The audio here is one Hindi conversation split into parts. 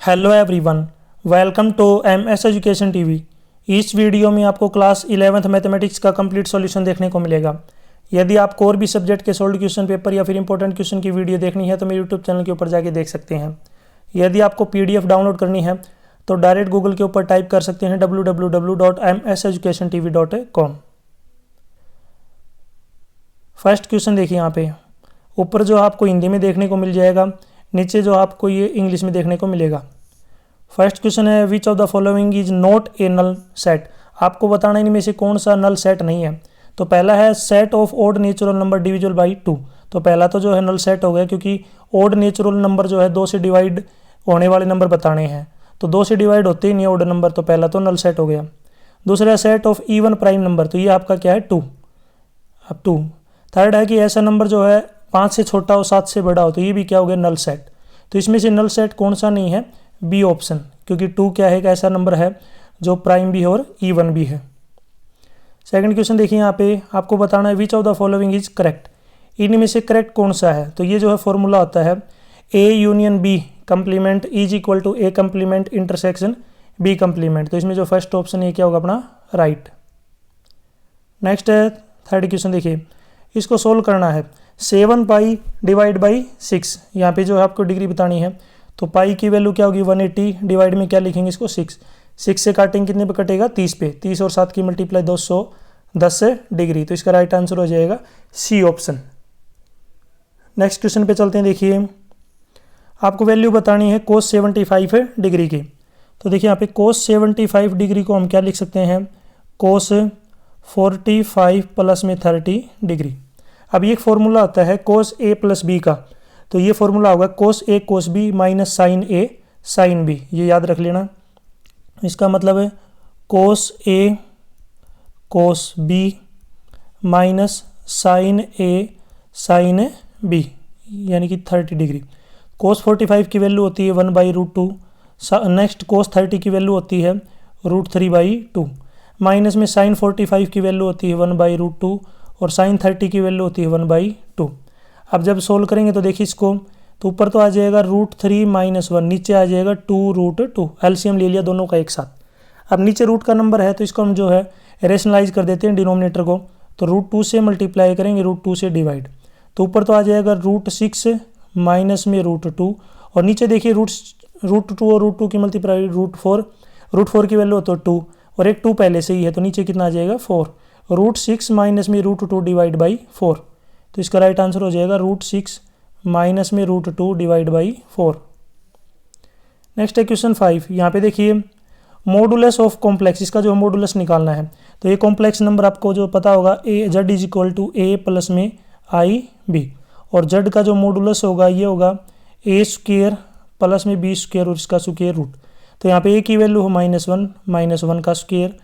Hello everyone, welcome to MS education TV. इस वीडियो में आपको क्लास 11th मैथमेटिक्स का कंप्लीट सॉल्यूशन देखने को मिलेगा। यदि आपको और भी सब्जेक्ट के सोल्ड क्वेश्चन पेपर या फिर इंपॉर्टेंट क्वेश्चन की वीडियो देखनी है तो मेरे यूट्यूब चैनल के ऊपर जाके देख सकते हैं। यदि आपको पीडीएफ डाउनलोड करनी है तो डायरेक्ट गूगल के ऊपर टाइप कर सकते हैं www.mseducationtv.com। फर्स्ट क्वेश्चन देखिए, यहाँ पे ऊपर जो आपको हिंदी में देखने को मिल जाएगा, नीचे जो आपको ये इंग्लिश में देखने को मिलेगा। फर्स्ट क्वेश्चन है which of the following is not a null set. आपको बताना इनमें से कौन सा नल सेट नहीं है। तो पहला है set of odd natural number divisible by 2। तो पहला तो जो है नल सेट हो गया, क्योंकि ओड नेचुरल नंबर जो है 2 से डिवाइड होने वाले नंबर बताने हैं, तो 2 से डिवाइड होते ही नहीं ओड नंबर, तो पहला तो नल सेट हो गया। दूसरा set of even prime number, तो ये आपका क्या है 2, अब 2। थर्ड है कि ऐसा नंबर जो है 5 से छोटा हो 7 से बड़ा हो, तो ये भी क्या हो गया नल सेट। तो इसमें से नल सेट कौन सा नहीं है, बी ऑप्शन, क्योंकि 2 क्या है, एक ऐसा नंबर है जो प्राइम भी है और इवन भी है। सेकंड क्वेश्चन देखिए, यहाँ पे आपको बताना है which of the following is correct. इनमें से करेक्ट कौन सा है। तो ये जो है फॉर्मूला होता है A union B complement is equal to A complement intersection B complement. तो इसमें जो फर्स्ट ऑप्शन है क्या होगा अपना राइट। नेक्स्ट है थर्ड क्वेश्चन देखिए, इसको सोल्व करना है 7 पाई डिवाइड बाई 6। यहाँ पे जो है आपको डिग्री बतानी है, तो पाई की वैल्यू क्या होगी 180, डिवाइड में क्या लिखेंगे इसको 6 से काटेंगे कितने पे कटेगा 30 पे, 30 और 7 की मल्टीप्लाई 210 डिग्री। तो इसका राइट आंसर हो जाएगा सी ऑप्शन। नेक्स्ट क्वेश्चन पे चलते हैं। देखिए आपको वैल्यू बतानी है cos 75 डिग्री की। तो देखिए यहाँ पे cos 75 डिग्री को हम क्या लिख सकते हैं, cos 45 प्लस में 30 डिग्री। अब ये एक फॉर्मूला होता है cos a प्लस बी का, तो ये फॉर्मूला होगा cos a cos b minus sine a sine b। ये याद रख लेना। इसका मतलब है cos a cos b minus sine a sine b, यानी कि 30 डिग्री। cos 45 की वैल्यू होती है 1/√2। नेक्स्ट cos 30 की वैल्यू होती है √3/2। माइनस में साइन 45 की वैल्यू होती है 1/√2 और साइन 30 की वैल्यू होती है 1/2। अब जब सोल्व करेंगे तो देखिए इसको, तो ऊपर तो आ जाएगा √3 - 1, नीचे आ जाएगा 2√2। एलसीएम ले लिया दोनों का एक साथ। अब नीचे रूट का नंबर है तो इसको हम जो है रेशनलाइज कर देते हैं डिनोमिनेटर को, तो √2 से मल्टीप्लाई करेंगे, √2 से डिवाइड, तो ऊपर तो आ जाएगा √6 माइनस में √2 और नीचे देखिए √2 और √2 की मल्टीप्लाई √4 की वैल्यू तो 2 और एक 2 पहले से ही है, तो नीचे कितना आ जाएगा 4। √6 माइनस में √2 डिवाइड बाई 4, तो इसका राइट आंसर हो जाएगा √6 माइनस में √2 डिवाइड बाई 4। नेक्स्ट है क्वेश्चन 5। यहाँ पे देखिए मॉडुलस ऑफ कॉम्प्लेक्स, इसका जो मॉडुलस निकालना है। तो ये कॉम्प्लेक्स नंबर आपको जो पता होगा a z is equal to a plus में आई बी, और जेड का जो मॉडुलस होगा ये होगा ए स्क्वेयर प्लस में बी स्क्वेयर और इसका स्क्वेयर रूट। तो यहाँ पे ए की वैल्यू हो -1 का स्क्वेयर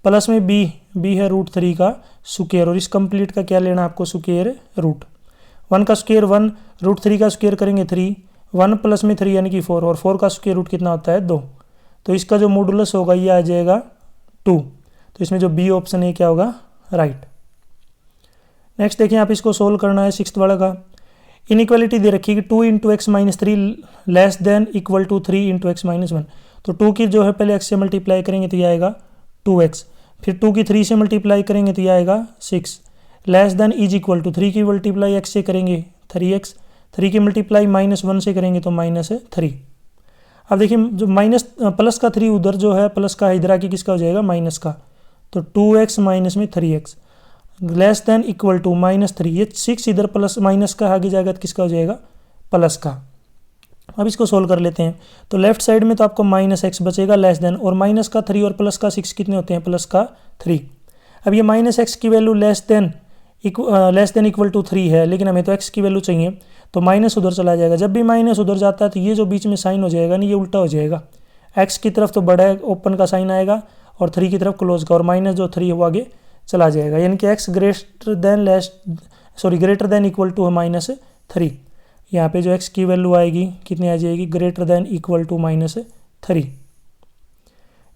प्लस में बी है √3 का स्क्वेयर, और इस कंप्लीट का क्या लेना आपको स्क्वेयर रूट। 1 का स्क्वेयर 1, √3 का स्क्वेयर करेंगे 3, 1 प्लस में 3 यानी कि 4, और 4 का स्क्वेयर रूट कितना होता है 2। तो इसका जो मॉडुलस होगा ये आ जाएगा 2। तो इसमें जो बी ऑप्शन है क्या होगा राइट। नेक्स्ट देखिए आप इसको सोल्व करना है 6th वाला का। इनइक्वालिटी दे रखी है कि 2 × x - 3 less than equal to 3 × x - 1। तो 2 की जो है पहले x से मल्टीप्लाई करेंगे तो ये आएगा 2x, फिर 2 की 3 से मल्टीप्लाई करेंगे तो ये आएगा 6, less than is equal to 3 की मल्टीप्लाई x से करेंगे 3x, 3 की मल्टीप्लाई -1 से करेंगे तो -3। अब देखिए जो माइनस प्लस का 3 उधर जो है प्लस का इधर आके किसका हो जाएगा माइनस का, तो 2x माइनस में 3x less than equal to -3। ये 6 इधर प्लस माइनस का आगे जाएगा तो किसका हो जाएगा प्लस का। अब इसको सोल्व कर लेते हैं। तो लेफ्ट साइड में तो आपको -x बचेगा लेस देन, और माइनस का 3 और प्लस का 6 कितने होते हैं प्लस का 3। अब ये -x की value less than equal to 3 है, लेकिन हमें तो x की वैल्यू चाहिए, तो माइनस उधर चला जाएगा। जब भी माइनस उधर जाता है तो ये जो बीच में साइन हो जाएगा ना ये उल्टा हो जाएगा, x की तरफ तो बड़ा ओपन का साइन आएगा और 3 की तरफ क्लोज का, और माइनस जो 3 है वो आगे चला जाएगा, यानी कि x greater than equal to -3। यहाँ पे जो x की वैल्यू आएगी कितनी आ जाएगी greater than equal to -3।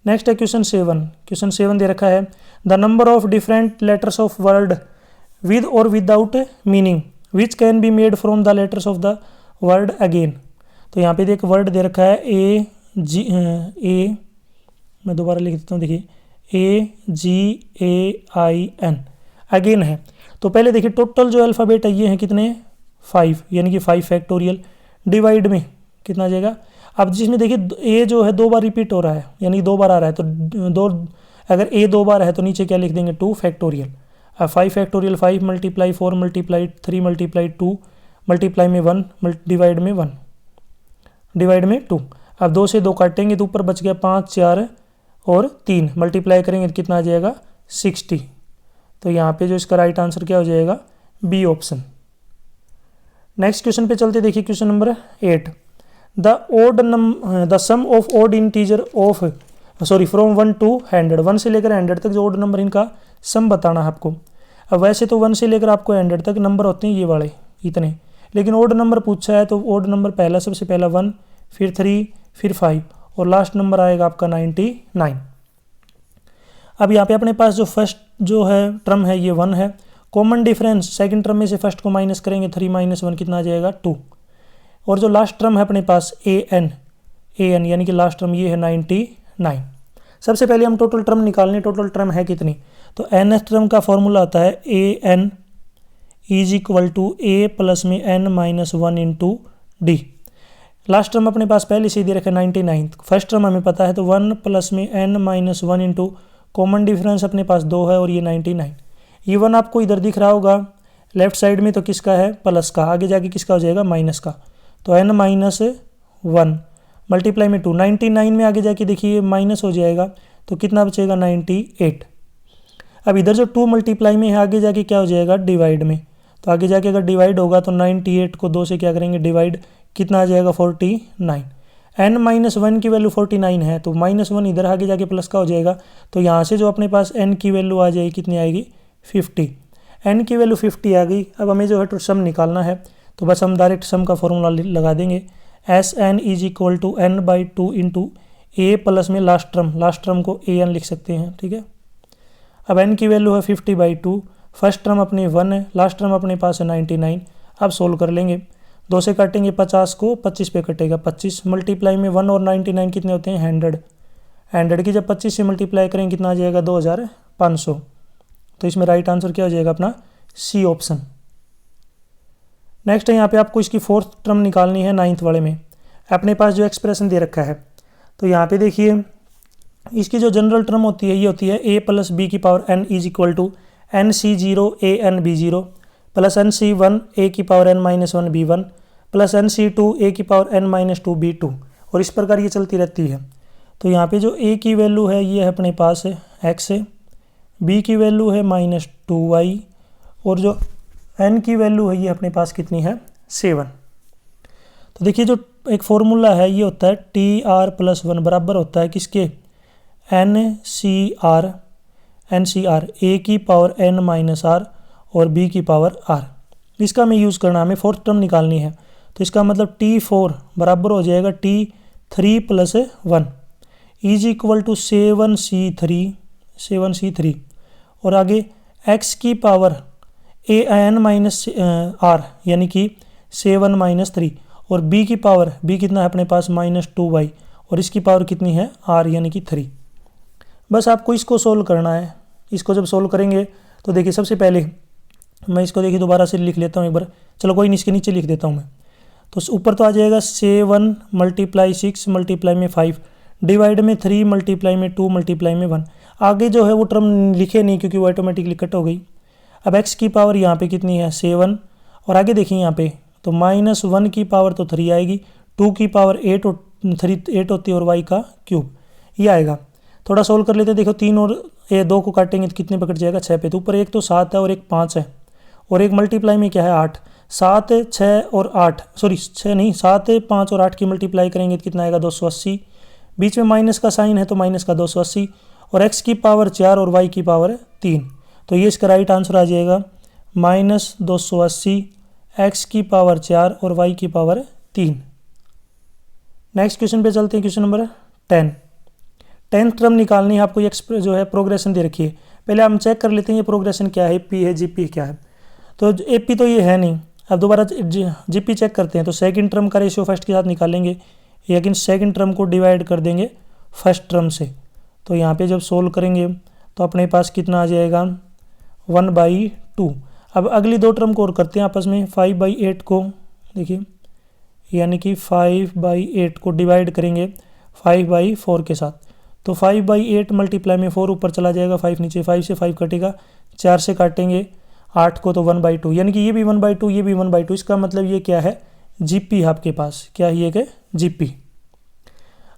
Next है क्वेश्चन 7। क्वेश्चन 7 दे रखा है the number of different letters of word with और without meaning which can be made from the letters of the word again. तो यहाँ पे एक वर्ड दे रखा है ए, मैं दोबारा लिख देता हूँ, देखिए AGAIN अगेन है। तो पहले देखिए टोटल जो अल्फ़ाबेट है ये हैं कितने, 5, यानी कि 5 फैक्टोरियल डिवाइड में कितना आ जाएगा। अब जिसमें देखिए ए जो है 2 बार रिपीट हो रहा है, यानी 2 बार आ रहा है, तो अगर ए 2 बार है तो नीचे क्या लिख देंगे, 2 फैक्टोरियल। अब 5 factorial 5 multiply 4 multiply 3 multiply 2 multiply में 1 डिवाइड में 1 डिवाइड में 2। अब 2 से 2 काटेंगे तो ऊपर बच गया 5 4 और 3 मल्टीप्लाई करेंगे तो कितना आ जाएगा 60। तो यहाँ पे जो इसका राइट आंसर क्या हो जाएगा, बी ऑप्शन। नेक्स्ट क्वेश्चन पे चलते, देखिए question number 8। The sum of odd integer of from 1 to 100, 1 से लेकर 100 तक जो ओड नंबर इनका सम बताना है आपको। अब वैसे तो 1 से लेकर आपको 100 तक नंबर होते हैं ये वाले इतने, लेकिन ओड नंबर पूछा है तो ओड नंबर पहला सबसे पहला 1, फिर 3, फिर 5 और लास्ट नंबर आएगा आपका 99। अब यहाँ पे अपने पास जो फर्स्ट जो है टर्म है ये 1 है, कॉमन डिफरेंस सेकंड टर्म में से फर्स्ट को माइनस करेंगे, 3 - 1 कितना आ जाएगा 2। और जो लास्ट टर्म है अपने पास AN यानी कि लास्ट टर्म ये है 99। सबसे पहले हम टोटल टर्म निकालने, टोटल टर्म है कितनी, तो nth टर्म का फॉर्मूला आता है AN = A प्लस में n - 1 into D। Last term अपने पास पहले से दे रखा है 99, फर्स्ट टर्म हमें पता है तो 1 प्लस में n - 1 इंटू कॉमन डिफरेंस अपने पास 2 है और ये 99। ये 1 आपको इधर दिख रहा होगा लेफ्ट साइड में, तो किसका है, प्लस का, आगे जाके किसका हो जाएगा, माइनस का। तो n - 1 मल्टीप्लाई में 2, 99 में आगे जाके देखिए माइनस हो जाएगा तो कितना बचेगा 98। अब इधर जो 2 मल्टीप्लाई में है आगे जाके क्या हो जाएगा, डिवाइड में। तो आगे जाके अगर डिवाइड होगा तो 98 को 2 से क्या करेंगे डिवाइड, कितना आ जाएगा 49। n - 1 की वैल्यू 49 है तो -1 इधर आगे जाके प्लस का हो जाएगा, तो यहाँ से जो अपने पास n की वैल्यू आ जाएगी कितनी आएगी 50। n की वैल्यू 50 आ गई। अब हमें जो है सम निकालना है तो बस हम डायरेक्ट सम का फॉर्मूला लगा देंगे, SN = n/2 into A plus में लास्ट टर्म को AN लिख सकते हैं, ठीक है। अब n की वैल्यू है 50/2, फर्स्ट टर्म अपनी 1 है, लास्ट टर्म अपने पास है 99। अब सोल्व कर लेंगे, 2 से काटेंगे 50 को, 25 पे कटेगा 25, मल्टीप्लाई में 1 और 99 कितने होते हैं 100। 100 की जब 25 से मल्टीप्लाई करेंगे कितना आ जाएगा 2500। तो इसमें राइट आंसर क्या हो जाएगा अपना सी ऑप्शन। नेक्स्ट है यहाँ पे आपको इसकी फोर्थ टर्म निकालनी है 9th वाले में। अपने पास जो एक्सप्रेशन दे रखा है तो यहाँ पे देखिए इसकी जो जनरल टर्म होती है ये होती है a + b की power n = nc0 a n b0 plus nc1 a की power n - 1 b1 plus nc2 a की पावर n - 2 b2, और इस प्रकार ये चलती रहती है। तो यहाँ पे जो a की वैल्यू है ये है अपने पास x है, b की वैल्यू है -2y और जो n की वैल्यू है ये अपने पास कितनी है 7। तो देखिए जो एक फॉर्मूला है ये होता है TR + 1 बराबर होता है किसके, NCR a की पावर n - r और b की पावर r। इसका हमें यूज़ करना, हमें फोर्थ टर्म निकालनी है। तो इसका मतलब T4 बराबर हो जाएगा T3 + 1 = 7c3 और आगे x की पावर n - r यानी कि 7 - 3 और b की पावर b कितना है अपने पास -2y और इसकी पावर कितनी है r यानी कि 3। बस आपको इसको सोल्व करना है। इसको जब सोल्व करेंगे तो देखिए सबसे पहले मैं इसको देखिए दोबारा से लिख लेता हूँ एक बार, चलो कोई नहीं इसके नीचे लिख देता हूँ मैं। तो ऊपर तो आ जाएगा 7 × 6 मल्टीप्लाई में 5 डिवाइड में 3 मल्टीप्लाई में 2 मल्टीप्लाई में 1। आगे जो है वो टर्म लिखे नहीं क्योंकि वो ऑटोमेटिकली कट हो गई। अब x की पावर यहाँ पे कितनी है 7 और आगे देखिए यहाँ पे तो -1 की पावर तो 3 आएगी, 2 की पावर 8 होती है और y का क्यूब ये आएगा। थोड़ा सोल्व कर लेते हैं, देखो 3 और 2 को काटेंगे तो कितने पकड़ जाएगा 6 पे। तो ऊपर एक तो 7 है और एक 5 है और एक मल्टीप्लाई में क्या है 8। 7 6 और 8 सॉरी 6 नहीं 7 5 और 8 की मल्टीप्लाई करेंगे तो कितना आएगा 280। बीच में माइनस का साइन है तो माइनस का 280 और x की पावर 4 और y की पावर 3। तो ये इसका राइट आंसर आ जाएगा -280 x की पावर 4 और y की पावर 3। नेक्स्ट क्वेश्चन पे चलते हैं, क्वेश्चन नंबर 10। 10th टर्म निकालनी है आपको, ये जो है प्रोग्रेशन दे रखी है। पहले हम चेक कर लेते हैं ये प्रोग्रेशन क्या है, AP है GP क्या है। तो AP तो ये है नहीं, अब दोबारा GP चेक करते हैं। तो सेकंड टर्म का रेशियो फर्स्ट के साथ निकालेंगे, लेकिन सेकंड टर्म को डिवाइड कर देंगे फर्स्ट टर्म से। तो यहाँ पे जब सोल्व करेंगे तो अपने पास कितना आ जाएगा 1/2। अब अगली दो टर्म को और करते हैं आपस में। 5/8 को देखिए, यानी कि 5/8 को डिवाइड करेंगे 5/4 के साथ। तो 5/8 मल्टीप्लाई में 4 ऊपर चला जाएगा, 5 नीचे, 5 से 5 कटेगा, 4 से काटेंगे 8 को तो 1/2, यानी कि ये भी 1/2, ये भी 1/2। इसका मतलब ये क्या है, जीपी आपके पास क्या है, ये क्या जीपी।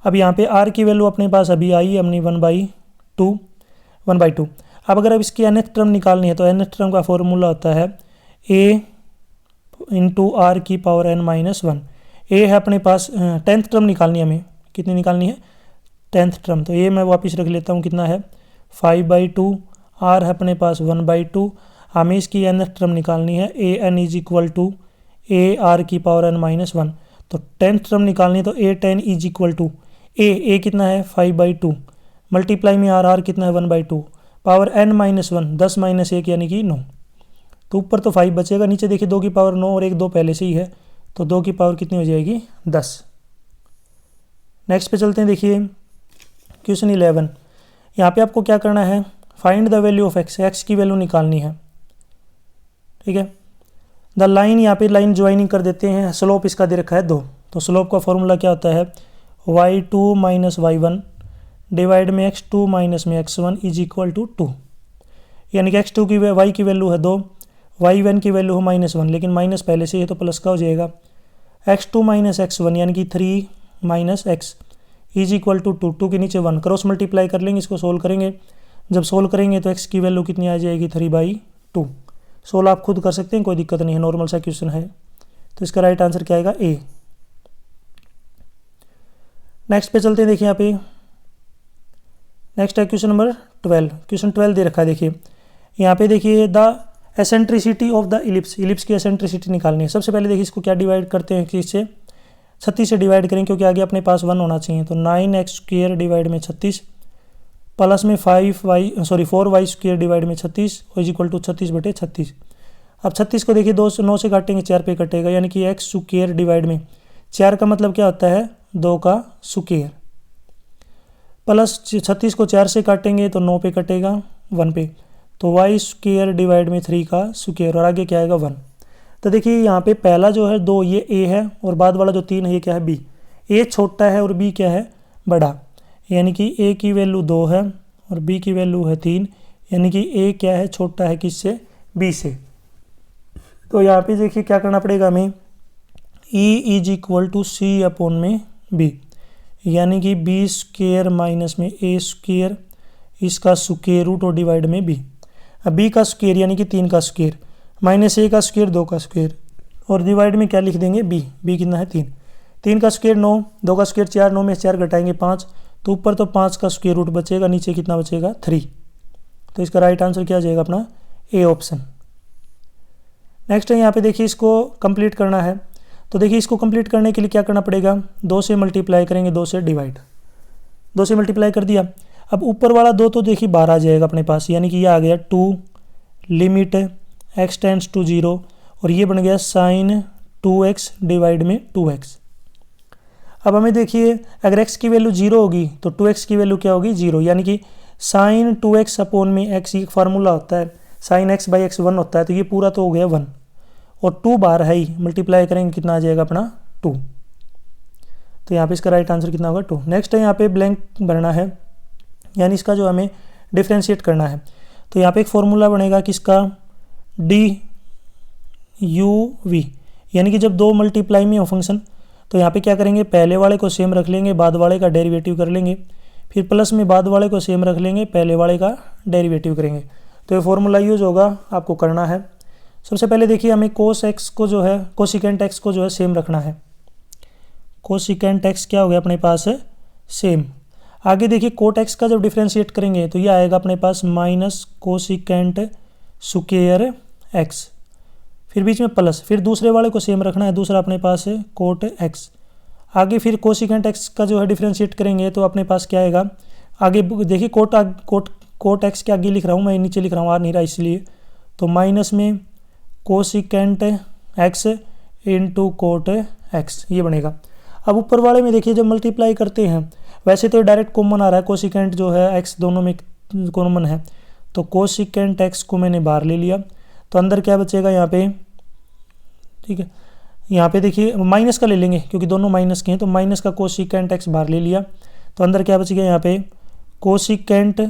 अब यहाँ पे आर की वैल्यू अपने पास अभी आई अपनी 1/2। अब अगर अब इसकी nth टर्म निकालनी है तो nth टर्म का फॉर्मूला होता है a इंटू आर की पावर n-1। ए है अपने पास 10th टर्म निकालनी है, हमें कितनी निकालनी है 10th टर्म। तो ये मैं वापस रख लेता हूँ, कितना है 5/2, आर है अपने पास 1/2। हमें इसकी nth टर्म निकालनी है a n is equal to a r की पावर n-1। तो 10th टर्म निकालनी है तो a 10 is equal to a कितना है 5/2 मल्टीप्लाई में आर कितना है 1/2 पावर n-1, 10 - 1 यानी कि 9। तो ऊपर तो 5 बचेगा, नीचे देखिए 2 की पावर 9 और 1 2 पहले से ही है, तो 2 की पावर कितनी हो जाएगी 10। नेक्स्ट पे चलते हैं। देखिए क्वेश्चन 11। यहाँ पे आपको क्या करना है, find the value of x, x की वैल्यू निकालनी है। ठीक है, द लाइन, यहाँ पे लाइन ज्वाइनिंग कर देते हैं। स्लोप इसका दे रखा है 2, तो स्लोप का फॉर्मूला क्या होता है y2 - y1 डिवाइड में x2 माइनस में x1 इज इक्वल टू 2। यानी कि x2 की y की वैल्यू है 2, y1 की वैल्यू है -1, लेकिन माइनस पहले से ही है तो प्लस का हो जाएगा। x2 माइनस x1 यानी कि 3 minus x is equal to 2, 2 के नीचे 1, क्रॉस मल्टीप्लाई कर लेंगे, इसको सोल्व करेंगे। जब सोल्व करेंगे तो x की वैल्यू कितनी आ जाएगी 3/2। सोल्व आप खुद कर सकते हैं, कोई दिक्कत नहीं है, नॉर्मल सा क्वेश्चन है। तो इसका राइट आंसर क्या आएगा ए। नेक्स्ट पे चलते हैं। देखिए यहाँ पे नेक्स्ट है क्वेश्चन नंबर 12। क्वेश्चन 12 दे रखा है। देखिए यहाँ पे देखिए the eccentricity of the ellipse, ellipse की एसेंट्रिसिटी निकालनी है। सबसे पहले देखिए इसको क्या डिवाइड करते हैं, किससे 36 से डिवाइड करें, क्योंकि आगे अपने पास 1 होना चाहिए। तो 9x² डिवाइड में 36 प्लस में 4y² डिवाइड में 36 इज इक्वल टू 36/36। अब 36 को देखिए 9 से काटेंगे 4 पे कटेगा, यानी कि x² डिवाइड में 4 का मतलब क्या होता है 2 का स्क्वायर, प्लस 36 को 4 से काटेंगे तो 9 पे कटेगा 1 पे, तो y² डिवाइड में 3 का स्क्वायर, और आगे क्या आएगा 1। तो देखिए यहाँ पे पहला जो है 2 ये a है, और बाद वाला जो 3 है ये क्या है b। a छोटा है और b क्या है बड़ा, यानी कि a की वैल्यू 2 है और b की वैल्यू है 3, यानी कि a क्या है छोटा है किससे b से। तो यहाँ पे देखिए क्या करना पड़ेगा हमें, e is equal to c upon में b, यानी कि b² माइनस में a², इसका स्क्वायर रूट और डिवाइड में b। अब b का स्क्वायर यानी कि 3 का स्क्वायर माइनस a का स्क्वायर 2 का स्क्वायर, और डिवाइड में क्या लिख देंगे b कितना है 3, 3 का स्क्वायर 9, 2 का स्क्वायर 4, 9 में 4 घटाएंगे 5, तो ऊपर तो 5 का स्क्वायर रूट बचेगा, नीचे कितना बचेगा 3। तो इसका राइट आंसर क्या आ जाएगा अपना ए ऑप्शन। नेक्स्ट है यहाँ पे देखिए इसको कंप्लीट करना है। तो देखिए इसको कंप्लीट करने के लिए क्या करना पड़ेगा, 2 से मल्टीप्लाई करेंगे, 2 से डिवाइड, 2 से मल्टीप्लाई कर दिया। अब ऊपर वाला 2 तो देखिए 12 आ जाएगा अपने पास, यानी कि ये आ गया 2 लिमिट x टेंड्स टू 0, और ये बन गया sin 2x डिवाइड में 2x। अब हमें देखिए अगर x की वैल्यू 0 होगी तो 2x की वैल्यू क्या होगी 0, यानी कि sin 2x अपॉन में x, एक फार्मूला होता है sin x/x 1 होता है, तो ये पूरा तो हो गया 1, और 2 बार है ही, मल्टीप्लाई करेंगे कितना आ जाएगा अपना 2। तो यहाँ पे इसका राइट आंसर कितना होगा 2। नेक्स्ट है यहाँ पे ब्लैंक भरना है, यानी इसका जो हमें डिफ्रेंशिएट करना है। तो यहाँ पे एक फॉर्मूला बनेगा किसका duv, यानी कि जब 2 मल्टीप्लाई में हो फंक्शन तो यहाँ पे क्या करेंगे, पहले वाले को सेम रख लेंगे, बाद वाले का डेरिवेटिव कर लेंगे, फिर प्लस में बाद वाले को सेम रख लेंगे, पहले वाले का डेरिवेटिव करेंगे। तो ये फॉर्मूला यूज होगा, आपको करना है। सबसे पहले देखिए हमें कोसेकेंट एक्स को जो है सेम रखना है। कोसेकेंट एक्स क्या हो गया अपने पास है सेम। आगे देखिए कोट एक्स का जब डिफ्रेंशिएट करेंगे तो ये आएगा अपने पास माइनस कोसेकेंट स्क्वायर एक्स, फिर बीच में प्लस, फिर दूसरे वाले को सेम रखना है, दूसरा अपने पास है कोट एक्स। आगे फिर कोसेकेंट एक्स का जो है डिफ्रेंशिएट करेंगे तो अपने पास क्या आएगा, आगे देखिए कोट एक्स के आगे लिख रहा हूँ मैं, नीचे लिख रहा हूँ, आ नहीं रहा इसलिए, तो माइनस में cosecant x into cot x ये बनेगा। अब ऊपर वाले में देखिए जब मल्टीप्लाई करते हैं, वैसे तो डायरेक्ट कॉमन आ रहा है, कोसिकेंट जो है एक्स दोनों में कॉमन है, तो कोसिकेंट एक्स को मैंने बाहर ले लिया, तो अंदर क्या बचेगा यहाँ पे, ठीक है, यहाँ पे देखिए माइनस का ले लेंगे क्योंकि दोनों माइनस के हैं, तो माइनस का कोसिकेंट एक्स बाहर ले लिया, तो अंदर क्या बच गया यहाँ पे कोसिकेंट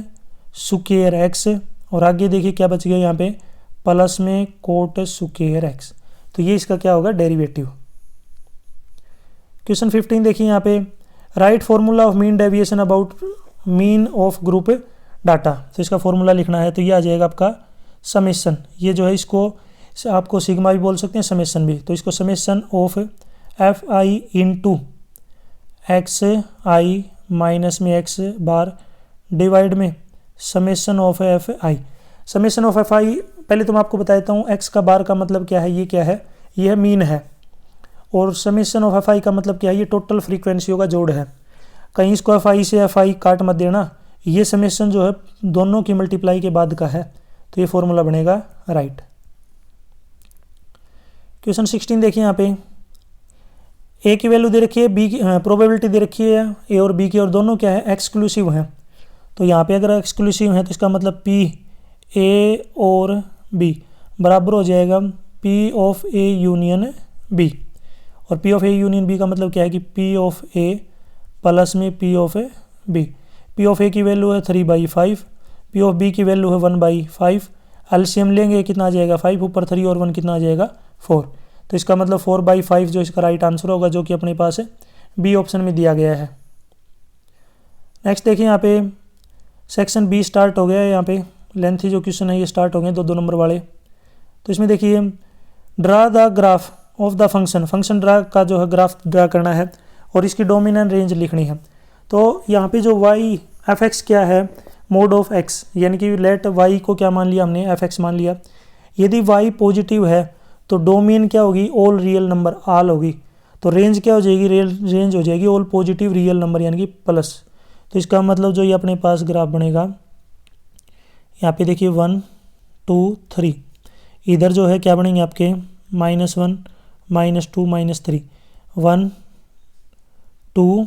स्क्वायर एक्स, और आगे देखिए क्या बच गया यहाँ पे प्लस में कोट स्क्वायर एक्स, तो ये इसका क्या होगा डेरिवेटिव। क्वेश्चन 15 देखिए यहाँ पे right formula of mean deviation about mean of group data, तो इसका फॉर्मूला लिखना है, तो ये आ जाएगा आपका समेशन, ये जो है इसको आपको सिग्मा भी बोल सकते हैं, समेशन भी, तो इसको summation of F I into x I minus में एक्स बार डिवाइड में summation of F I. Summation of F I पहले तो मैं आपको बता देता हूँ, एक्स का बार का मतलब क्या है, ये क्या है, ये है मीन है, और समेशन ऑफ एफ आई का मतलब क्या है, ये टोटल फ्रीक्वेंसियों का जोड़ है। कहीं इसको एफ आई से एफ आई काट मत देना, ये समेशन जो है दोनों की मल्टीप्लाई के बाद का है, तो ये फॉर्मूला बनेगा राइट। क्वेश्चन 16 देखिए यहाँ पे ए की वैल्यू दे रखी है, बी की प्रोबेबिलिटी दे रखी है ए और बी की, और दोनों क्या है एक्सक्लूसिव हैं, तो यहाँ पे अगर एक्सक्लूसिव है तो इसका मतलब पी ए और बी बराबर हो जाएगा p of a union b, और p of a union b का मतलब क्या है कि पी ऑफ ए प्लस में p of a b. P of a की वैल्यू है 3/5, पी ऑफ बी की वैल्यू है 1/5, एलसीएम लेंगे कितना आ जाएगा 5, ऊपर 3 और 1 कितना आ जाएगा 4, तो इसका मतलब 4/5 जो इसका राइट आंसर होगा, जो कि अपने पास बी ऑप्शन में दिया गया है। नेक्स्ट देखिए यहाँ पे सेक्शन बी स्टार्ट हो गया है, यहाँ पे लेंथी जो क्वेश्चन है ये स्टार्ट हो गए 2-2 नंबर वाले। तो इसमें देखिए draw the graph of the function, function draw का जो है ग्राफ ड्रा करना है और इसकी डोमिनेंट रेंज लिखनी है। तो यहाँ पे जो वाई एफ एक्स क्या है, मोड ऑफ एक्स, यानी कि लेट वाई को क्या मान लिया हमने, एफ एक्स मान लिया। यदि वाई पॉजिटिव है तो डोमेन क्या होगी, ऑल रियल नंबर आल होगी, तो रेंज क्या हो जाएगी, रेंज हो जाएगी ऑल पॉजिटिव रियल नंबर यानी कि प्लस। तो इसका मतलब जो ये अपने पास ग्राफ बनेगा, यहाँ पे देखिए 1 2 3, इधर जो है क्या बनेंगे आपके -1 -2 -3 1 2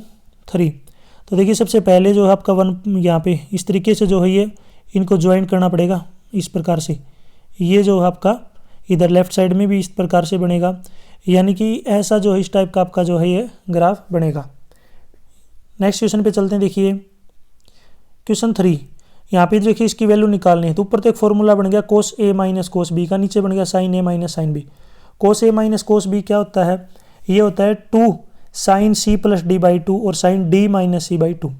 3। तो देखिए सबसे पहले जो है आपका 1 यहाँ पे इस तरीके से जो है ये इनको ज्वाइन करना पड़ेगा इस प्रकार से, ये जो है आपका इधर लेफ्ट साइड में भी इस प्रकार से बनेगा, यानी कि ऐसा जो है इस टाइप का आपका जो है ये ग्राफ बनेगा। नेक्स्ट क्वेश्चन पे चलते हैं। देखिए क्वेश्चन 3, यहाँ पे देखिए इसकी वैल्यू निकालनी है, तो ऊपर तो एक फॉर्मूला बन गया कोस ए माइनस कोस बी का, नीचे बन गया sine A minus sine B. Cos A minus cos B क्या होता है, ये होता है 2 sine C plus D by 2 और sine D minus C by 2।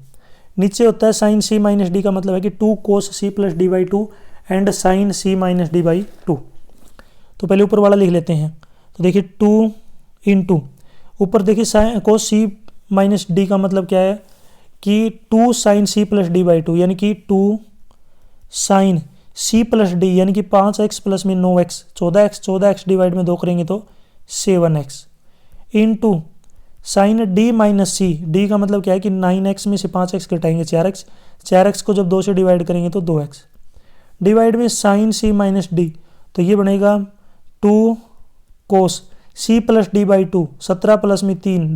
नीचे होता है साइन सी माइनस डी का मतलब है कि 2 cos C plus D by 2 and sine c minus D by 2। तो पहले ऊपर वाला लिख लेते हैं, तो देखिए 2 इंटू ऊपर देखिए sine cos C minus D का मतलब क्या है कि 2 sine C plus D by 2, यानी कि 2 साइन सी प्लस डी यानी कि 5x प्लस में 9x 14x डिवाइड में 2 करेंगे तो 7x into sine D minus c, d का मतलब क्या है कि 9x में से 5x घटाएंगे 4x को जब 2 से डिवाइड करेंगे तो 2x डिवाइड में साइन सी माइनस डी, तो ये बनेगा 2 cos C plus D by 2 17 plus में 3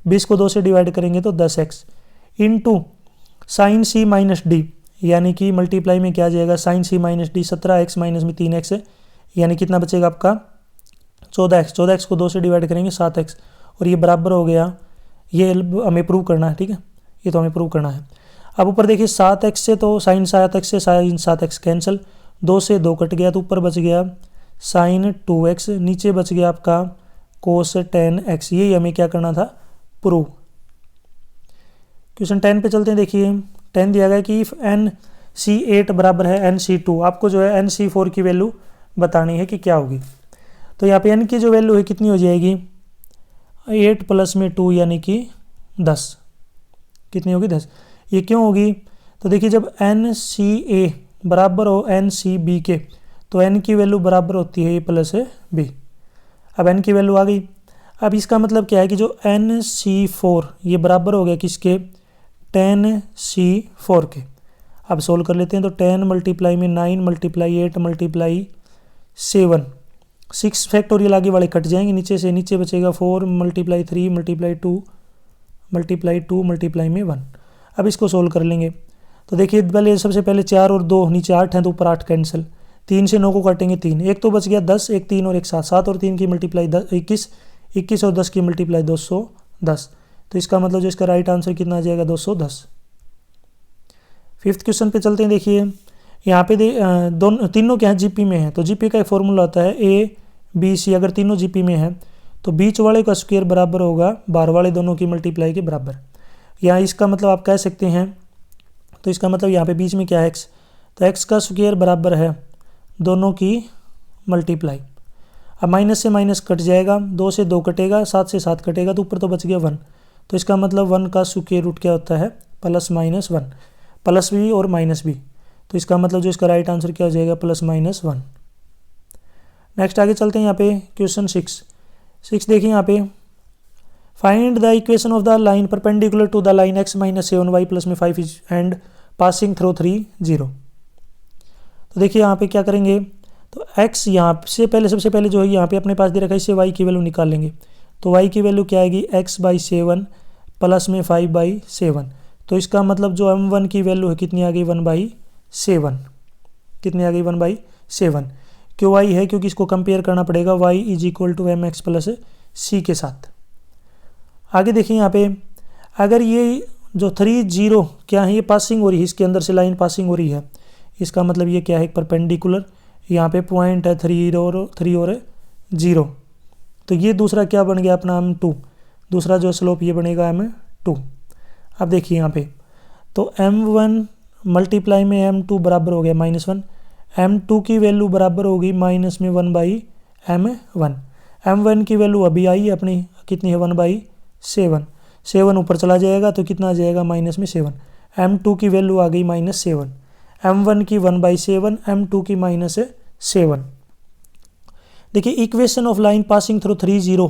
20 को 2 से डिवाइड करेंगे तो 10x into sine c minus D, यानी कि मल्टीप्लाई में क्या आ जाएगा sign c minus D 17x minus में 3x, यानी कितना बचेगा आपका 14x को 2 से डिवाइड करेंगे 7x, और ये बराबर हो गया, ये हमें प्रूव करना है, ठीक है, ये तो हमें प्रूव करना है। अब ऊपर देखिए 7x से तो साइन 7x से साइन 7x कैंसिल, 2 से 2 कट गया तो ऊपर बच गया साइन 2x, नीचे बच गया आपका कोस 10x, यही हमें क्या करना था प्रूव। क्वेश्चन 10 पे चलते हैं। देखिए 10 दिया गया कि इफ NC8 बराबर है NC2, आपको जो है NC4 की वैल्यू बतानी है कि क्या होगी। तो यहाँ पे n की जो वैल्यू है कितनी हो जाएगी 8 प्लस में 2 यानी कि 10, कितनी होगी 10। ये क्यों होगी, तो देखिए जब NCA बराबर हो NCB के तो n की वैल्यू बराबर होती है a प्लस b। अब n की वैल्यू आ गई, अब इसका मतलब क्या है कि जो NC4 ये बराबर हो गया किसके 10C4 के। अब सोल्व कर लेते हैं, तो 10 मल्टीप्लाई में 9 मल्टीप्लाई 8 मल्टीप्लाई 7 6 फैक्टोरियल आगे वाले कट जाएंगे, नीचे से नीचे बचेगा 4 × 3 × 2 × 2 मल्टीप्लाई में 1। अब इसको सोल्व कर लेंगे। तो देखिए पहले सबसे पहले 4 और 2 नीचे 8 हैं तो ऊपर 8 कैंसिल, 3 से 9 को काटेंगे 3, एक तो बच गया 10, एक 3 और एक 7, 7 और 3 की मल्टीप्लाई 21, 21 और 10 की मल्टीप्लाई 210। तो इसका मतलब जो इसका राइट आंसर कितना आ जाएगा 210। फिफ्थ क्वेश्चन पे चलते हैं। देखिए यहाँ पे दोनों तीनों क्या है जीपी में है, तो जीपी का एक फॉर्मूला होता है ए बी सी, अगर तीनों जीपी में है तो बीच वाले का स्क्वायर बराबर होगा बाहर वाले दोनों की मल्टीप्लाई के बराबर। यहाँ इसका मतलब आप कह सकते हैं, तो इसका मतलब यहाँ पे बीच में क्या है एक्स, तो एक्स का स्क्वायर बराबर है दोनों की मल्टीप्लाई। अब माइनस से माइनस कट जाएगा, 2 से 2 कटेगा, 7 से 7 कटेगा, तो ऊपर तो बच गया 1। तो इसका मतलब 1 का स्क्वायर रूट क्या होता है +-1, प्लस भी और माइनस भी। तो इसका मतलब जो इसका राइट आंसर क्या हो जाएगा +-1। नेक्स्ट आगे चलते हैं यहाँ पे क्वेश्चन 6 देखिए यहाँ पे find the equation of the line perpendicular to the line x - 7y + 5 and passing through 3 0। तो देखिए यहाँ पे क्या करेंगे, तो x यहाँ से पहले सबसे पहले जो है यहाँ पे अपने पास दे रखा है, इससे y की वैल्यू निकाल लेंगे। तो y की वैल्यू क्या आएगी x/7 प्लस में 5/7। तो इसका मतलब जो m1 की वैल्यू है कितनी आ गई 1/7, कितनी आ गई 1/7। क्यों y है, क्योंकि इसको कंपेयर करना पड़ेगा y = mx + c के साथ। आगे देखिए यहाँ पे अगर ये जो 3 0 क्या है, ये पासिंग हो रही है, इसके अंदर से लाइन पासिंग हो रही है, इसका मतलब ये क्या है परपेंडिकुलर, यहाँ पे पॉइंट है 3 और 0। तो ये दूसरा क्या बन गया अपना m2, दूसरा जो स्लोप ये बनेगा m2। अब देखिए यहाँ पे तो m1 मल्टीप्लाई में m2 बराबर हो गया -1, m2 की वैल्यू बराबर होगी -1/m1। m1 की वैल्यू अभी आई है अपनी कितनी है 1/7, 7 ऊपर चला जाएगा तो कितना आ जाएगा -7। m2 की वैल्यू आ गई -7, m1 की 1/7, m2 की -7। देखिए equation of line passing through 3 0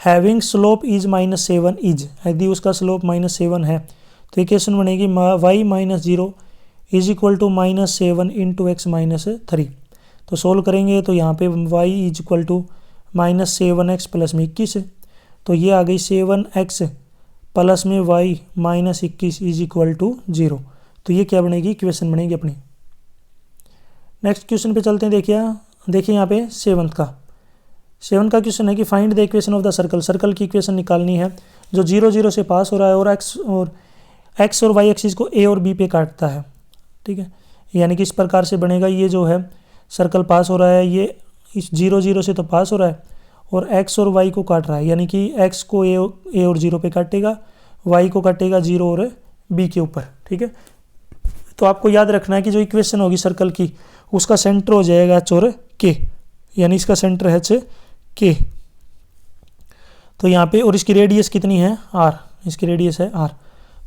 having slope is -7 is, यदि उसका स्लोप -7 है तो इक्वेशन बनेगी y - 0 = -7 × x - 3। तो सोल्व करेंगे तो यहाँ पे y = -7x प्लस में 21, तो ये आ गई 7x प्लस में y - 21 = 0। तो ये क्या बनेगी इक्वेशन बनेगी अपनी। नेक्स्ट क्वेश्चन पे चलते हैं। देखिए यहाँ पे 7th का क्वेश्चन है कि find the equation of the circle की इक्वेशन निकालनी है जो 0 0 से पास हो रहा है और x और y एक्सिस को a और b पे काटता है। ठीक है, यानी कि इस प्रकार से बनेगा, ये जो है सर्कल पास हो रहा है, ये इस 0 0 से तो पास हो रहा है और x और y को काट रहा है, यानी कि x को a और 0 पे काटेगा, y को काटेगा 0 और b के ऊपर। ठीक है, तो आपको याद रखना है कि जो इक्वेशन होगी सर्कल की उसका सेंटर हो जाएगा h और k, यानी इसका सेंटर है h k। तो यहाँ पे और इसकी रेडियस कितनी है r, इसकी रेडियस है r।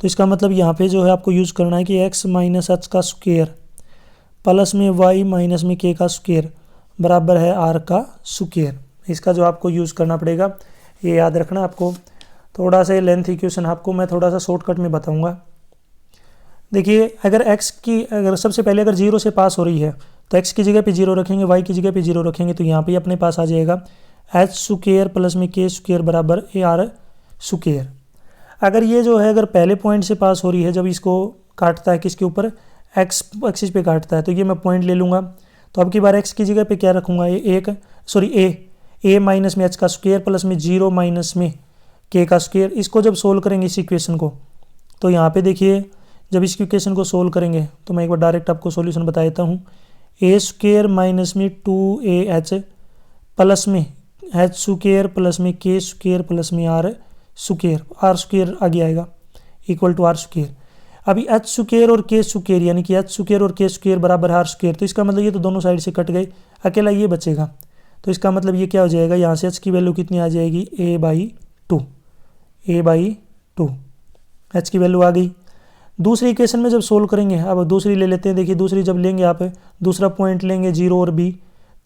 तो इसका मतलब यहाँ पे जो है आपको यूज़ करना है कि x - h का स्क्वायर प्लस में y माइनस में k का स्क्वायर बराबर है r का स्क्वायर। इसका जो आपको यूज़ करना पड़ेगा ये याद रखना। आपको थोड़ा सा लेंथ इक्वेशन आपको मैं थोड़ा सा शॉर्टकट में बताऊंगा। देखिए अगर सबसे पहले अगर 0 से पास हो रही है तो x की जगह पे 0 रखेंगे, y की जगह पे 0 रखेंगे, तो यहाँ पे अपने पास आ जाएगा h स्क्वायर प्लस में k स्क्वायर बराबर r स्क्वायर। अगर ये जो है अगर पहले पॉइंट से पास हो रही है, जब इसको काटता है किसके ऊपर x एक्सिस पे काटता है, तो ये मैं पॉइंट ले लूँगा। तो अब की बार x की जगह पे क्या रखूँगा, ये a माइनस में h का स्क्वायर प्लस में 0 माइनस में k का स्क्वायर। इसको जब सोल्व करेंगे इस इक्वेशन को, तो यहाँ पे देखिए जब इस इक्वेशन को सोल्व करेंगे तो मैं एक बार डायरेक्ट आपको सॉल्यूशन बता देता हूँ। a स्क्वायर माइनस में 2ah प्लस में h स्क्वायर प्लस में k स्क्वायर प्लस में r स्क्वायर आगे आएगा इक्वल टू r स्क्वायर। अभी h स्क्वायर और k स्क्वायर यानी कि h स्क्वायर और k स्क्वायर बराबर r स्क्वायर, तो इसका मतलब ये तो दोनों साइड से कट गए, अकेला ये बचेगा। तो इसका मतलब ये क्या हो जाएगा, यहाँ से h की वैल्यू कितनी आ जाएगी a/2 h की वैल्यू आ गई। दूसरी इक्वेशन में जब सोल्व करेंगे, अब दूसरी ले लेते हैं। देखिए दूसरी जब लेंगे आप दूसरा पॉइंट लेंगे 0 और b,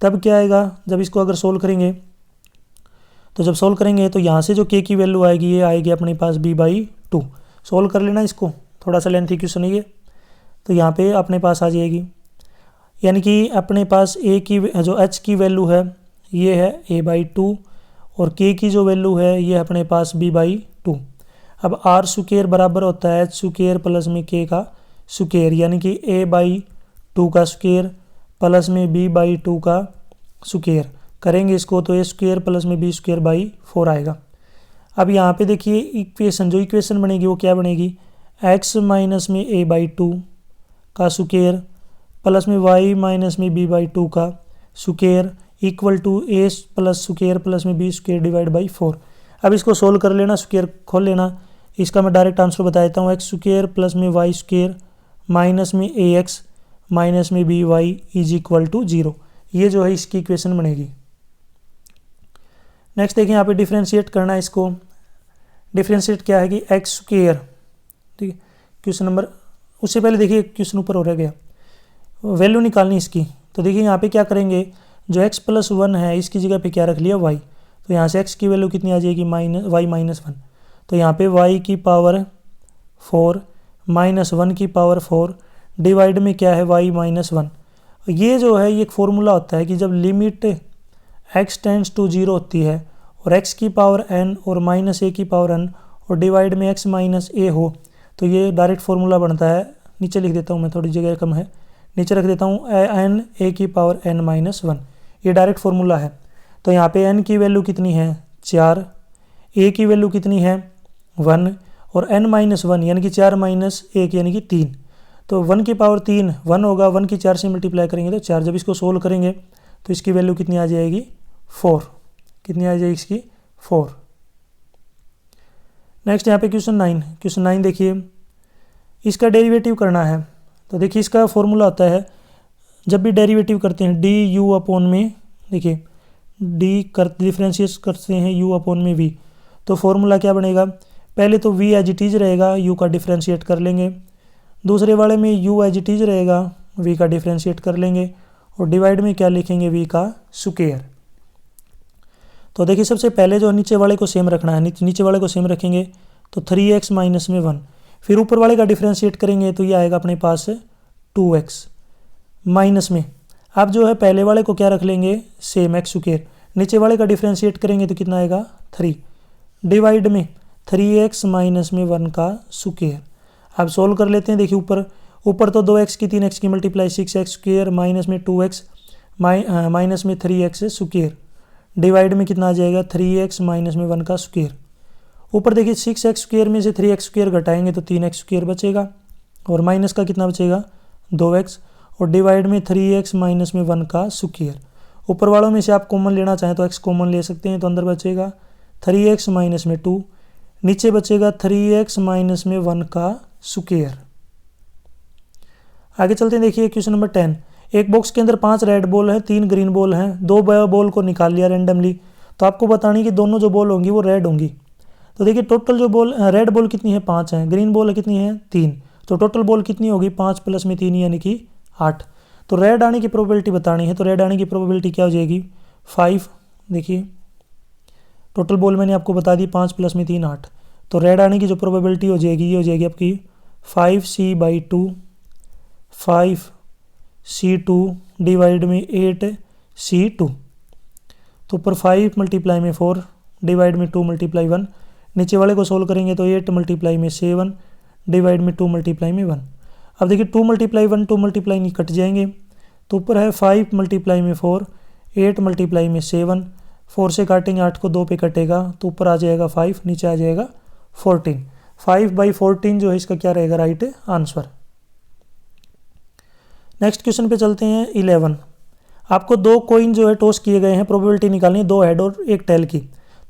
तब क्या आएगा, जब इसको अगर सोल्व करेंगे तो यहाँ से जो k की वैल्यू आएगी ये आएगी अपने पास b/2। सोल्व कर लेना इसको, थोड़ा सा लेंथ इक्वेशन है ये, तो यहाँ पे अपने पास आ जाएगी, यानी कि अपने पास a की जो h की वैल्यू है ये है a/2 और k की जो वैल्यू है ये अपने पास b/2। अब r स्क्वायर बराबर होता है h स्क्वायर प्लस में k का स्क्वायर, यानी कि a/2 का स्क्वायर प्लस में b/2 का स्क्वायर करेंगे इसको तो a स्क्वायर प्लस में b स्क्वायर बाई 4 आएगा। अब यहाँ पे देखिए इक्वेशन, जो इक्वेशन बनेगी वो क्या बनेगी, x माइनस में a/2 का स्क्वायर प्लस में y माइनस में b/2 का square equal to a plus square plus में b स्क्वायर डिवाइड बाई 4। अब इसको सोल्व कर लेना, स्क्वायर खोल लेना। इसका मैं डायरेक्ट आंसर बता देता हूँ, एक्स स्क्वायर प्लस में वाई स्क्वायर माइनस में ax माइनस में by इज इक्वल टू 0। ये जो है इसकी इक्वेशन बनेगी। नेक्स्ट देखिए यहाँ पे डिफ्रेंशिएट करना है इसको। डिफ्रेंशिएट क्या है कि एक्स स्क्वायर, ठीक है, क्वेश्चन नंबर, उससे पहले देखिए क्वेश्चन ऊपर हो रह गया, वैल्यू निकालनी इसकी। तो देखिए यहाँ पे क्या करेंगे, जो x प्लस 1 है इसकी जगह पे क्या रख लिया y, तो यहाँ से x की वैल्यू कितनी आ जाएगी y माइनस 1। तो यहाँ पे y की पावर 4 माइनस 1 की पावर 4 डिवाइड में क्या है y माइनस 1। ये जो है ये एक फॉर्मूला होता है कि जब लिमिट x टेंड्स टू 0 होती है और x की पावर n और माइनस a की पावर n और डिवाइड में x माइनस a हो, तो ये डायरेक्ट फार्मूला बनता है। नीचे लिख देता हूँ मैं, थोड़ी जगह कम है, नीचे रख देता हूँ n a की पावर n माइनस 1। ये डायरेक्ट फार्मूला है। तो यहाँ पे n की वैल्यू कितनी है 4, a की वैल्यू कितनी है 1 और n माइनस 1 यानी कि 4 माइनस 1 यानी कि 3। तो 1 की पावर 3 1 होगा, 1 की 4 से मल्टीप्लाई करेंगे तो 4। जब इसको सोल्व करेंगे तो इसकी वैल्यू कितनी आ जाएगी 4। कितनी आ जाएगी इसकी 4। नेक्स्ट यहाँ पे क्वेश्चन 9 देखिए, इसका डेरिवेटिव करना है। तो देखिए इसका फॉर्मूला होता है, जब भी डेरिवेटिव करते हैं डी यू अपॉन में, देखिए डी कर डिफ्रेंशिएट करते हैं u अपॉन में v, तो फॉर्मूला क्या बनेगा, पहले तो v एज इट इज रहेगा, u का डिफ्रेंशिएट कर लेंगे, दूसरे वाले में u एज इट इज रहेगा, v का डिफ्रेंशिएट कर लेंगे और डिवाइड में क्या लिखेंगे v का स्क्वायर। तो देखिए सबसे पहले जो नीचे वाले को सेम रखना है, नीचे वाले को सेम रखेंगे तो 3x माइनस में 1, फिर ऊपर वाले का डिफ्रेंशिएट करेंगे तो ये आएगा अपने पास 2x माइनस में, आप जो है पहले वाले को क्या रख लेंगे सेम x स्क्वायर, नीचे वाले का डिफ्रेंशिएट करेंगे तो कितना आएगा 3 डिवाइड में 3x माइनस में 1 का स्क्वायर। अब सोल्व कर लेते हैं। देखिए ऊपर तो 2x की 3x की मल्टीप्लाई 6x स्क्वायर माइनस में 2x माइनस में 3x स्क्वायर डिवाइड में कितना आ जाएगा 3x माइनस में 1 का स्क्वायर। ऊपर देखिए 6x स्क्वायर में से 3x स्क्वायर घटाएंगे तो 3x स्क्वायर बचेगा और माइनस का कितना बचेगा 2x और डिवाइड में 3x माइनस में 1 का स्क्वायर। ऊपर वालों में से आप कॉमन लेना चाहें तो x कॉमन ले सकते हैं, तो अंदर बचेगा 3x माइनस में 2, नीचे बचेगा 3x माइनस में 1 का स्क्वायर। आगे चलते हैं। देखिए क्वेश्चन नंबर 10, एक बॉक्स के अंदर 5 रेड बॉल है, 3 ग्रीन बॉल हैं, 2 बॉल को निकाल लिया रेंडमली, तो आपको बतानी कि दोनों जो बॉल होंगी वो रेड होंगी। तो देखिए टोटल जो बॉल रेड बॉल कितनी है 5 है, ग्रीन बॉल कितनी है 3, तो टोटल बॉल कितनी होगी 5 प्लस में 3 यानी कि 8। तो रेड आने की प्रोबेबिलिटी बतानी है, तो रेड आने की प्रोबेबिलिटी क्या हो जाएगी 5। देखिए टोटल बॉल मैंने आपको बता दी 5 प्लस में 3 8, तो रेड आने की जो प्रोबेबिलिटी हो जाएगी ये हो जाएगी आपकी 5c/2 5c2 डिवाइड में 8c2। तो ऊपर 5 मल्टीप्लाई में 4 डिवाइड में 2 मल्टीप्लाई 1, नीचे वाले को सोल्व करेंगे तो 8 मल्टीप्लाई में 7 डिवाइड में 2 मल्टीप्लाई में 1। अब देखिए 2 मल्टीप्लाई 1 2 मल्टीप्लाई नहीं कट जाएंगे, तो ऊपर है 5 मल्टीप्लाई में 4 8 मल्टीप्लाई में 7, 4 से काटेंगे 8 को 2 पे कटेगा तो ऊपर आ जाएगा 5, नीचे आ जाएगा 14। 5/14 जो है इसका क्या रहेगा राइट आंसर। नेक्स्ट क्वेश्चन पे चलते हैं 11। आपको 2 कॉइन जो है टॉस किए गए हैं, प्रोबेबिलिटी निकालनी है 2 हेड और 1 टेल की।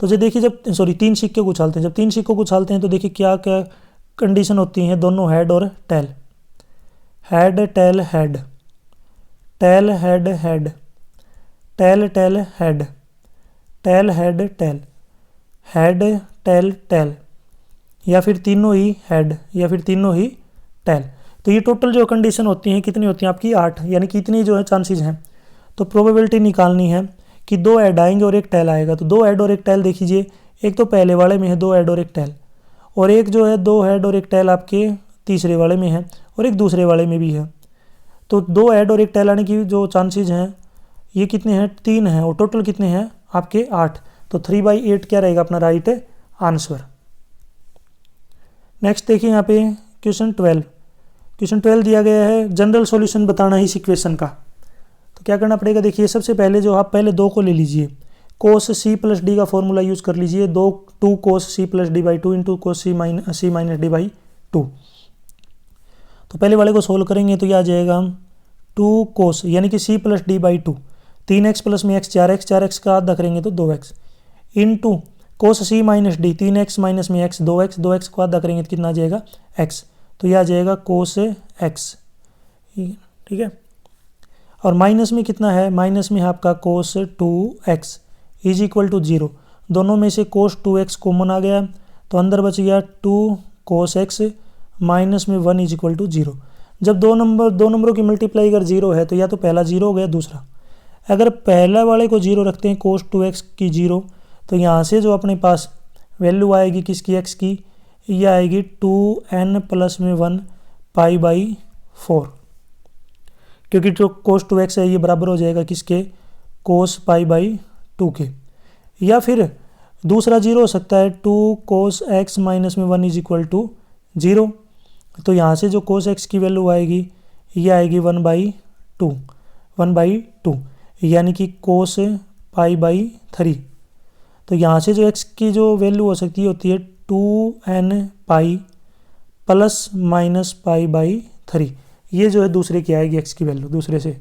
तो जो देखिए जब 3 सिक्के को उछालते हैं, जब 3 सिक्कों को उछालते हैं तो देखिए क्या क्या कंडीशन होती हैं, दोनों हेड और tail, head tail head, tail head head, tail tail head, tail head tail, head tail tail, या फिर तीनों ही हेड या फिर तीनों ही टेल। तो ये टोटल जो कंडीशन होती हैं कितनी होती हैं आपकी 8, यानी कि इतनी जो है चांसेस हैं। तो प्रोबेबिलिटी निकालनी है कि 2 हेड आएंगे और 1 टेल आएगा। तो 2 हेड और 1 टेल देख लीजिए, एक तो पहले वाले में है 2 हेड और 1 टेल, और एक जो है 2 हेड और 1 टेल आपके तीसरे वाले में है और एक दूसरे वाले में भी है। तो 2 हेड और 1 टेल आने की जो चांसेस हैं ये कितने हैं 3 हैं और टोटल कितने हैं आपके 8, तो 3/8 क्या रहेगा अपना राइट आंसर। नेक्स्ट देखिए यहाँ पे क्वेश्चन 12 दिया गया है जनरल सॉल्यूशन बताना है इस इक्वेशन का। तो क्या करना पड़ेगा, देखिए सबसे पहले जो आप पहले 2 को ले लीजिए, कोस सी प्लस डी का फॉर्मूला यूज कर लीजिए, 2 cos C plus D by 2 into cos C minus D by 2। तो पहले वाले को सोल्व करेंगे तो यह आ जाएगा 2 कोस यानी कि C plus D by 2, 3x plus में x 4x का आधा करेंगे तो 2x into cos C minus D 3x minus में x 2x को आधा करेंगे तो कितना आ जाएगा x, तो यह आ जाएगा कोस x, ठीक है। और माइनस में कितना है, माइनस में है आपका कोस 2x इज इक्वल टू 0, दोनों में से कोस 2x कॉमन आ गया तो अंदर बच गया 2 कोस x माइनस में 1 इज इक्वल टू 0। जब दो नंबरों की मल्टीप्लाई अगर 0 है तो या तो पहला 0 हो गया, दूसरा अगर पहला वाले को 0 रखते हैं कोस 2x की 0, तो यहाँ से जो अपने पास वैल्यू आएगी किसकी x की, यह आएगी 2n प्लस में 1 पाई बाई 4, क्योंकि जो कोस 2x है ये बराबर हो जाएगा किसके कोस पाई बाई 2 के। या फिर दूसरा 0 हो सकता है 2 कोस x माइनस में 1 इज इक्वल टू 0, तो यहाँ से जो कोस x की वैल्यू आएगी ये आएगी 1/2 यानी कि कोस पाई बाई 3। तो यहाँ से जो x की जो वैल्यू हो सकती होती है 2n pi plus minus pi by 3, ये जो है दूसरे की आएगी x की वैल्यू दूसरे से।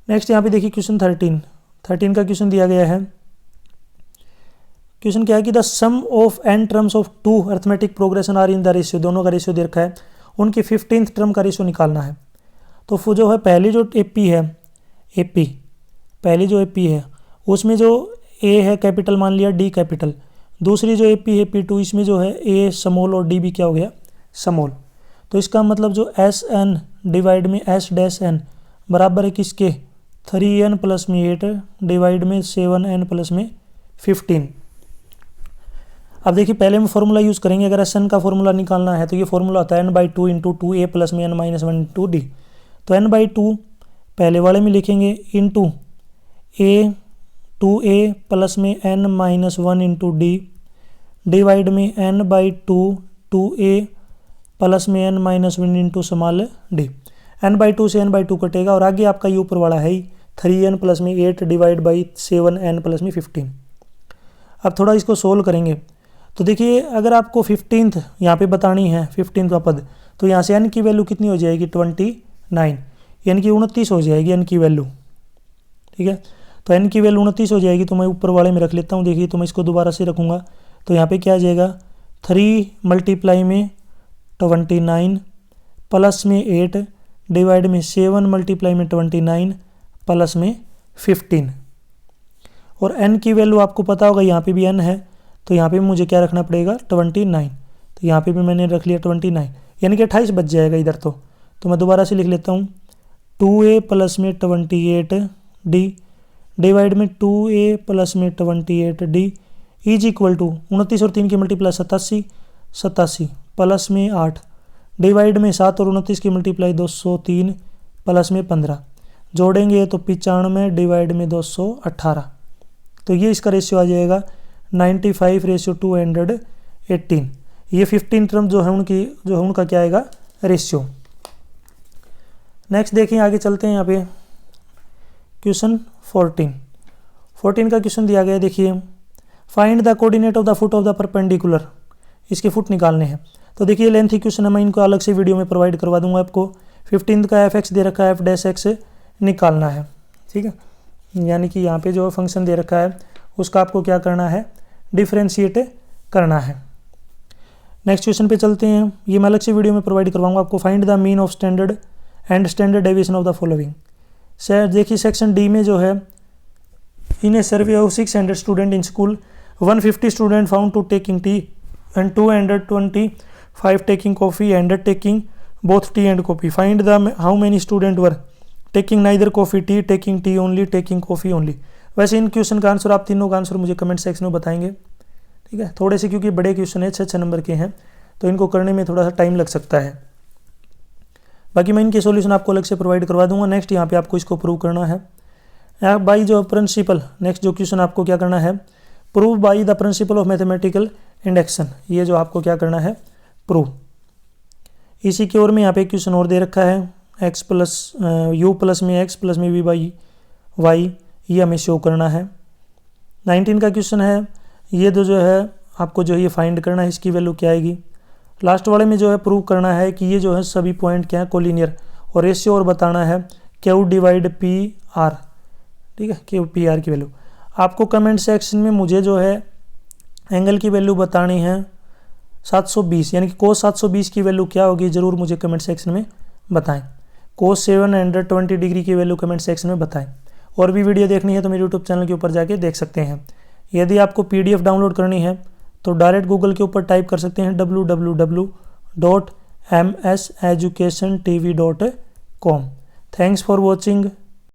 नेक्स्ट यहाँ पे देखिए क्वेश्चन 13 का क्वेश्चन दिया गया है। क्वेश्चन क्या है कि the sum of n terms of 2 arithmetic progression are in the ratio, दोनों का रेशियो दे रखा है, उनकी 15th टर्म का रेशियो निकालना है। तो जो है पहली जो पहली जो AP है उसमें जो A है कैपिटल मान लिया, D कैपिटल, दूसरी जो AP है P2, इसमें जो है A स्मॉल और D भी क्या हो गया स्मॉल। तो इसका मतलब जो SN डिवाइड में S डैश N बराबर है किसके 3n प्लस में 8 डिवाइड में 7n प्लस में 15। अब देखिए पहले में फॉर्मूला यूज़ करेंगे, अगर SN का फॉर्मूला निकालना है तो ये फॉर्मूला होता है n/2 इंटू 2a प्लस में n माइनस 1 इंटू डी। तो n/2 पहले वाले में लिखेंगे इंटू a 2a प्लस में n minus 1 into D divide में n/2 2a प्लस में n minus 1 into small D. n/2 से n/2 कटेगा और आगे आपका ये ऊपर वाला है 3n प्लस में 8 डिवाइड बाई 7n प्लस में 15। अब थोड़ा इसको सोल्व करेंगे तो देखिए अगर आपको 15th यहाँ पे बतानी है 15th का पद, तो यहाँ से n की वैल्यू कितनी हो जाएगी 29 यानी कि 29 हो जाएगी n की वैल्यू, ठीक है। तो n की वैल्यू 29 हो जाएगी, तो मैं ऊपर वाले में रख लेता हूँ। देखिए तो मैं इसको दोबारा से रखूँगा तो यहाँ पे क्या आ जाएगा 3 मल्टीप्लाई में 29 प्लस में 8 डिवाइड में 7 मल्टीप्लाई में 29 प्लस में 15। और n की वैल्यू आपको पता होगा यहाँ पे भी n है, तो यहाँ पे मुझे क्या रखना पड़ेगा 29। तो यहाँ पे भी मैंने रख लिया 29 यानी कि 28 बच जाएगा इधर। तो मैं दोबारा से लिख लेता हूँ 2a प्लस में 28d डिवाइड में 2a प्लस में 28d इज इक्वल टू 29 और 3 की मल्टीप्लाई 87 प्लस में 8 डिवाइड में 7 और 29 की मल्टीप्लाई 203 प्लस में 15 जोड़ेंगे तो 95 डिवाइड में 218। तो ये इसका रेशियो आ जाएगा 95:218। ये 15 टर्म जो है उनका क्या आएगा रेशियो। नेक्स्ट देखिए आगे चलते हैं यहाँ पे क्वेश्चन 14 का क्वेश्चन दिया गया है। देखिए find the coordinate of the foot of the perpendicular, इसके फुट निकालने हैं। तो देखिए लेंथी क्वेश्चन है, मैं इनको अलग से वीडियो में प्रोवाइड करवा दूंगा आपको। 15 का fx दे रखा है, f डैश x निकालना है, ठीक है। यानी कि यहाँ पे जो फंक्शन दे रखा है उसका आपको क्या करना है डिफरेंशिएट करना है। नेक्स्ट क्वेश्चन पे चलते हैं, ये मैं अलग से वीडियो में प्रोवाइड करवाऊंगा आपको। Find the mean of standard and standard deviation of the following. Sir देखिए सेक्शन डी में जो है in a survey of 600 student in school 150 student found to taking tea and 225 taking coffee and taking both tea and coffee. Find the how many student were taking neither coffee tea, taking tea only, taking coffee only. वैसे इन क्वेश्चन का आंसर आप तीनों का आंसर मुझे कमेंट सेक्शन में बताएंगे, ठीक है। थोड़े से क्योंकि बड़े क्वेश्चन है 6 नंबर के हैं तो इनको करने में थोड़ा सा टाइम लग सकता है। बाकी मैं इनके सॉल्यूशन आपको अलग से प्रोवाइड करवा दूंगा। नेक्स्ट यहाँ पे आपको इसको प्रूव करना है। बाई जो प्रिंसिपल, नेक्स्ट जो क्वेश्चन आपको क्या करना है, prove by the principle of mathematical induction, ये जो आपको क्या करना है प्रूव। इसी की ओर में यहाँ पे क्वेश्चन और दे रखा है, एक्स प्लस यू प्लस में एक्स प्लस में वी बाई वाई, ये हमें शो करना है। 19 का क्वेश्चन है, ये जो है आपको जो ये फाइंड करना है इसकी वैल्यू क्या आएगी। लास्ट वाले में जो है प्रूव करना है कि ये जो है सभी पॉइंट क्या है कोलिनियर, और रेशियो और बताना है क्यू डिवाइड पी आर, ठीक है, क्यू पी आर की वैल्यू। आपको कमेंट सेक्शन में मुझे जो है एंगल की वैल्यू बतानी है 720, यानी कि कोस 720 की वैल्यू क्या होगी ज़रूर मुझे कमेंट सेक्शन में बताएं। कोस 720 डिग्री की वैल्यू कमेंट सेक्शन में बताएं। और भी वीडियो देखनी है तो मेरे यूट्यूब चैनल के ऊपर जाके देख सकते हैं। यदि आपको PDF डाउनलोड करनी है तो डायरेक्ट गूगल के ऊपर टाइप कर सकते हैं www.mseducationtv.com। Thanks for watching.